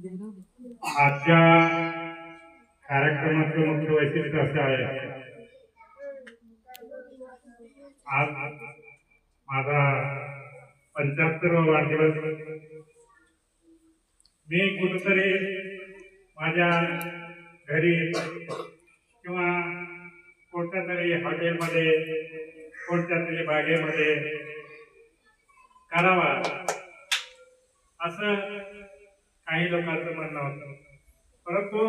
आजच्या कार्यक्रमाचं मुख्य वैशिष्ट्य असं आहे, आज माझा 75वा वाढदिवस. मी कुठेतरी माझ्या घरी किंवा कोणत्या तरी हॉटेलमध्ये, कोणत्या तरी बागेमध्ये करावा असं काही लोकांचं म्हणणं होतं. परंतु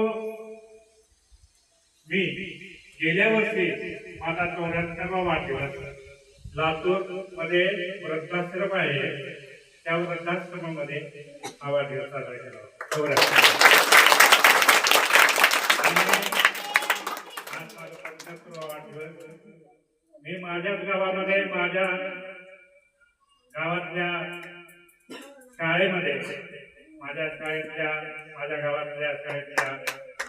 मी गेल्या वर्षी माझा 74वा वाढदिवस लातूर मध्ये वृद्धाश्रम आहे, त्या वृद्धाश्रमामध्ये हा वाढदिवस साजरा केला. आज माझा 75वा वाढदिवस. मी माझ्याच गावामध्ये, माझ्या गावातल्या शाळेमध्ये, माझ्या गावातल्या शाळेतल्या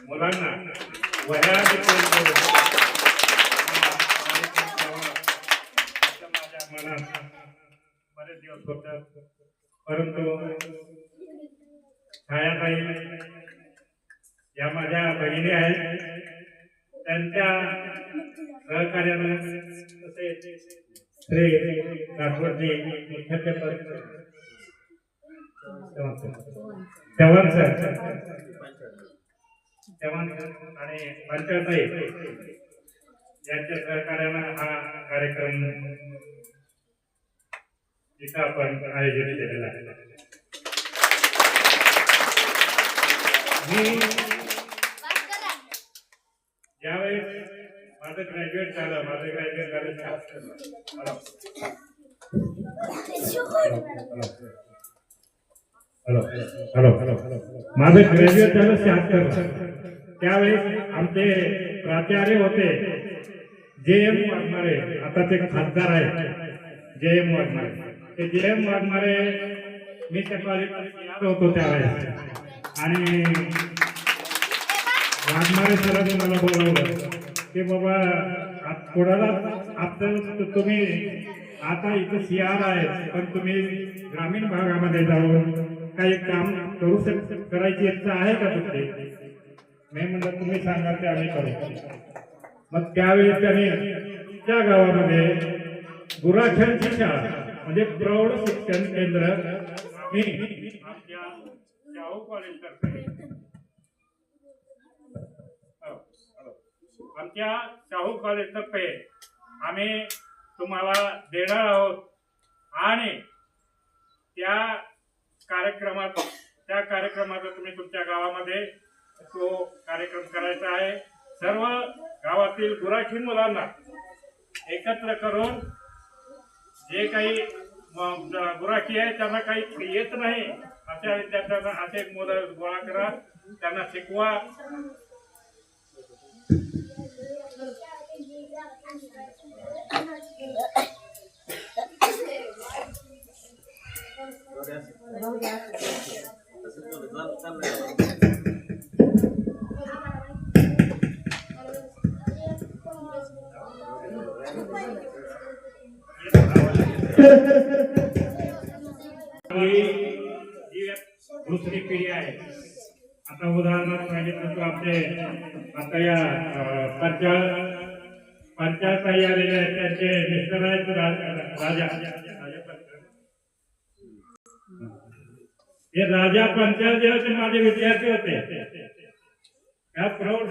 मुलांना वह्या वितरण करून माझ्या मनात बरेच दिवस होतात. परंतु छायाताई या माझ्या बहिणी आहेत, त्यांच्या सहकार्यानं श्री राठोडजी मुख्याध्यापक चव्हाण आणि पंचायताई यांच्या सहकार्यानं हा कार्यक्रम इथं आपण आयोजित केलेला आहे. मी ज्यावेळेस माझं ग्रॅज्युएट झालं माझं ग्रॅज्युएट झालं 76. त्यावेळेस आमचे प्राचार्य होते जे.एम. वाघमारे, आता ते खासदार आहेत जे.एम. वाघमारे. ते जे.एम. वाघमारे मी त्या कॉलेजमध्ये होतो त्यावेळेस, आणि वाघमारे सरांनी मला बोलावलं की बाबा कोणाला आपलं तुम्ही आता इथं CR आहे, पण तुम्ही ग्रामीण भागामध्ये जाऊन काही काम करायची इच्छा आहे का तुमची? मी म्हणलं तुम्ही सांगा ते आम्ही करू. मग त्यावेळी त्याने त्या गावामध्ये गुराख्यांची शाळा म्हणजे प्रौढ शिक्षण केंद्र आम्ही आमच्या शाहू कॉलेजतर्फे आम्ही तुम्हाला देणार आहोत, आणि त्या कार्यक्रमाचा तुम्ही तुमच्या गावामध्ये तो कार्यक्रम करायचा आहे. सर्व गावातील गुराखी मुलांना एकत्र करून, जे काही गुराखी आहे त्यांना काही येत नाही अशा विद्यार्थ्यांना असे मुलं गोळा करा, त्यांना शिकवा. दुसरी पिढी आहे. आता उदाहरणार्थ सांगितलं तर आपले आता या पंचायताई आलेले आहेत, त्यांचे मिस्टर आहेत राजा हे राजा पंचायत जे होते माझे विद्यार्थी होते. त्या प्रौढ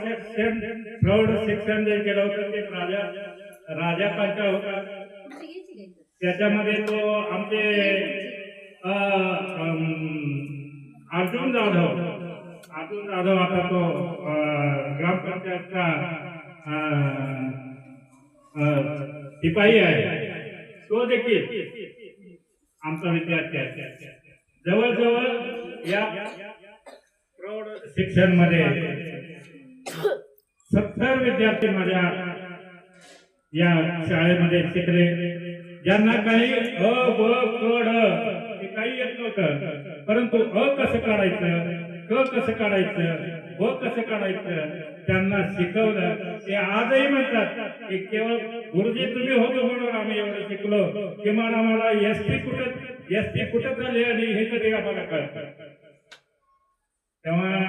शिक्षण जे केलं होतं ते राजा पंचायत होता. त्याच्यामध्ये तो आमचे अर्जुन जाधव आता तो ग्रामपंचायतचा शिपाई आहे, तो देखील आमचा विद्यार्थी आहे. जवळजवळ या प्रौढ शिक्षण मध्ये 70 विद्यार्थी माझ्या या शाळेमध्ये शिकले, ज्यांना काही अ ब क ड हे काही येत नव्हतं, परंतु अ कसं काढायचं, क कसं काढायचं, ब कसं काढायचं त्यांना शिकवलं. ते आजही म्हणतात की केवळ गुरुजी तुम्ही होतो म्हणून आम्ही एवढं शिकलो, किमान आम्हाला एसटी कुठं झाली आणि हे तरी आम्हाला कळतं. तेव्हा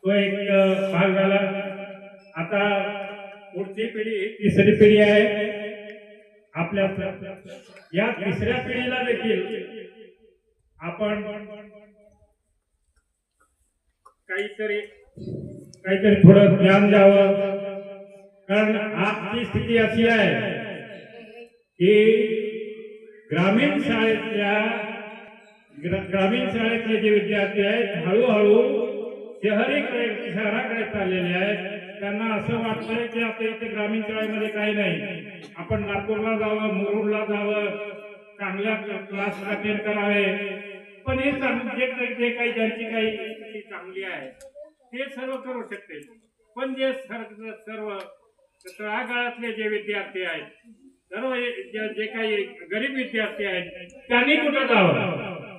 तो एक भाग झाला. आता पुढची पिढी तिसरी पिढी आहे आपल्या. या तिसऱ्या पिढीला देखील आपण काहीतरी थोडं ज्ञान द्यावं. कारण आजची स्थिती अशी आहे की ग्रामीण शाळेतले जे विद्यार्थी आहेत हळूहळू शहराकडे चाललेले आहेत. त्यांना असं वाटतंय की आता इथे ग्रामीण शाळेमध्ये काही नाही, आपण नागपूरला जावं, मुरुडला जावं, चांगल्या क्लास अटेंड करावे. पण हे जे काही ज्यांची काही चांगली आहे ते सर्व करू शकते. पण जे सर्व तळागाळातले जे विद्यार्थी आहेत, सर्व जे काही गरीब विद्यार्थी आहेत, त्यांनी कुठं जावं.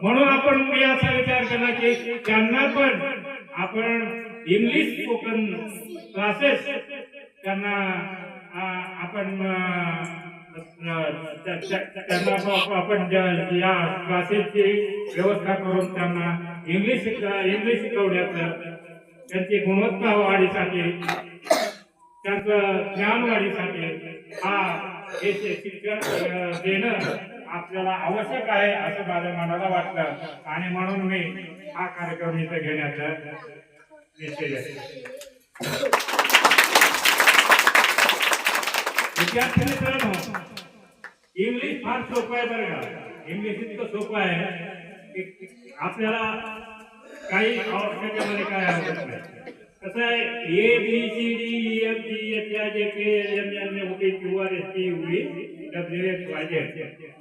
म्हणून आपण मी असा विचार केला की त्यांना पण आपण इंग्लिश स्पोकन क्लासेस त्यांना आपण या क्लासेसची व्यवस्था करून त्यांना इंग्लिश शिकवण्याचं, त्यांची गुणवत्ता वाढीसाठी, त्यांचं ज्ञान वाढीसाठी हे शिक्षण देणं आपल्याला आवश्यक आहे असं माझ्या मनाला वाटलं. आणि म्हणून मी हा कार्यक्रम इथे घेण्याचा निश्चय आहे. विद्यार्थी मित्रांनो, इंग्लिश फार सोपं आहे बरं का. इंग्लिश इतकं सोपं आहे की आपल्याला काही त्याच्यामध्ये काय आवडत नाही. कसं आहे,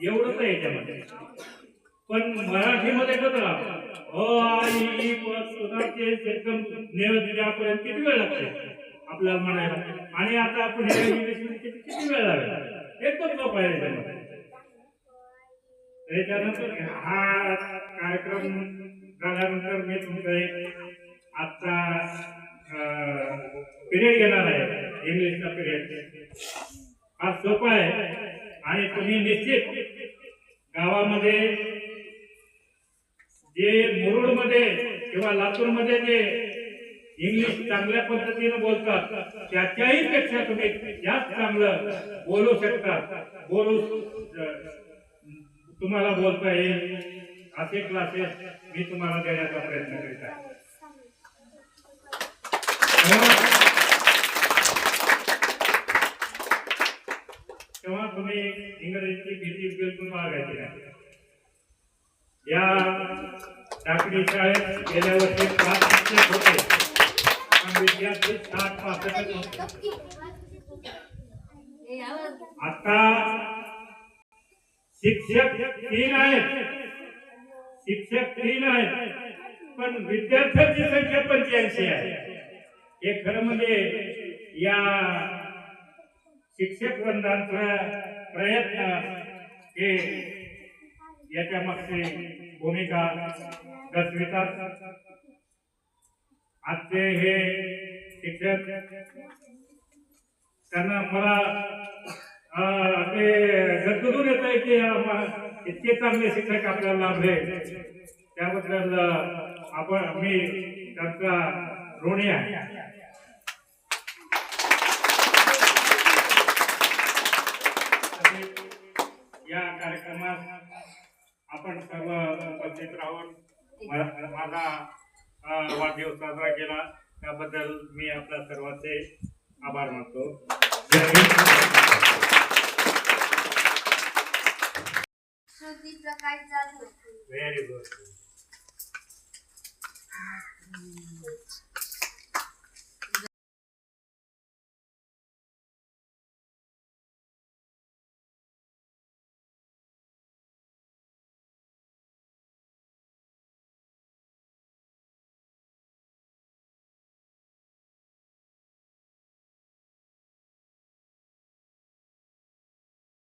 एवढंच आहे याच्यामध्ये. पण मराठीमध्ये कसं एकदम ज्यापर्यंत किती वेळ लागते आपल्याला म्हणायला, आणि आता आपण किती वेळ लागेल, एकदम सोपं आहे त्याच्यामध्ये. त्याच्यानंतर हा कार्यक्रम झाल्यानंतर मी तुमचा एक आजचा पिरियड घेणार आहे, इंग्लिशचा पिरियड. हा सोपा आहे आणि तुम्ही निश्चित गावामध्ये जे मुरुडमध्ये किंवा लातूरमध्ये जे इंग्लिश चांगल्या पद्धतीने बोलतात त्याच्याही पेक्षा तुम्ही जास्त चांगलं बोलू शकता. तुम्हाला बोलता येईल असे क्लासेस मी तुम्हाला देण्याचा प्रयत्न करीत आहे. तेव्हा तुम्ही इंग्रजीची भीती बिलकुल बाळगायची नाही. या टाकडी शाळेत गेल्या वर्षी 5 शिक्षक होते, पण विद्यार्थी 60-65 होते. आता शिक्षक 3 आहेत, पण विद्यार्थ्यांची संख्या 85 आहे. हे खरं म्हणजे या शिक्षक वृंदांचा प्रयत्न हे याच्या मागची भूमिका दर्शवितात. आजचे हे शिक्षक, त्यांना मला ते गदगदून येत आहे की इतके चांगले शिक्षक आपल्याला लाभले. त्याबद्दल मी त्यांचा ऋणी आहे. या कार्यक्रमात आपण सर्व उपस्थित राहून माझा वाढदिवस साजरा केला त्याबद्दल मी आपल्या सर्वांचे आभार मानतो. Very good.